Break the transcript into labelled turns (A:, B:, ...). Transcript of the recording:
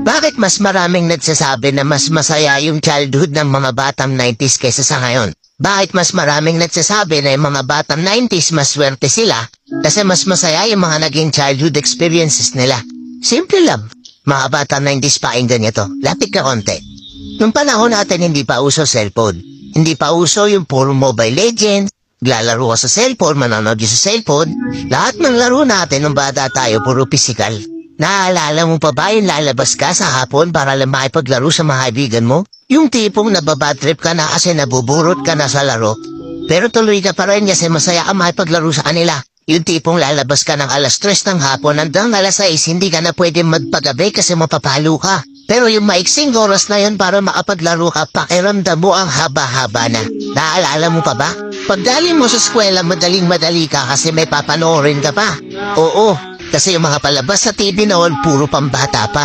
A: Bakit mas maraming nagsasabi na mas masaya yung childhood ng mga batang 90s kaysa sa ngayon? Bakit mas maraming nagsasabi na yung mga batang 90s mas swerte sila kasi mas masaya yung mga naging childhood experiences nila? Simple lang. Mga batang 90s pakinggan nyo to. Lapit ka konti. Nung panahon natin hindi pa uso cellphone. Hindi pa uso yung puro Mobile Legends. Lalaro ka sa cellphone, manonood ka sa cellphone. Lahat ng laro natin nung bata tayo puro physical. Naaalala mo pa ba yung lalabas ka sa hapon para lang makipaglaro sa mga kaibigan mo? Yung tipong nababadtrip ka na kasi nabuburot ka na sa laro. Pero tuloy ka pa rin kasi masaya ka makipaglaro sa kanila. Yung tipong lalabas ka ng alas 3 ng hapon hanggang alas 6 hindi ka na pwede magpagabi kasi mapapalo ka. Pero yung maiksing oras na yun para makapaglaro ka, pakiramdam mo ang haba-haba na. Naalala mo pa ba? Pagdali mo sa eskwela, madaling-madali ka kasi may papanoorin ka pa. Oo, kasi yung mga palabas sa TV noon, puro pambata pa.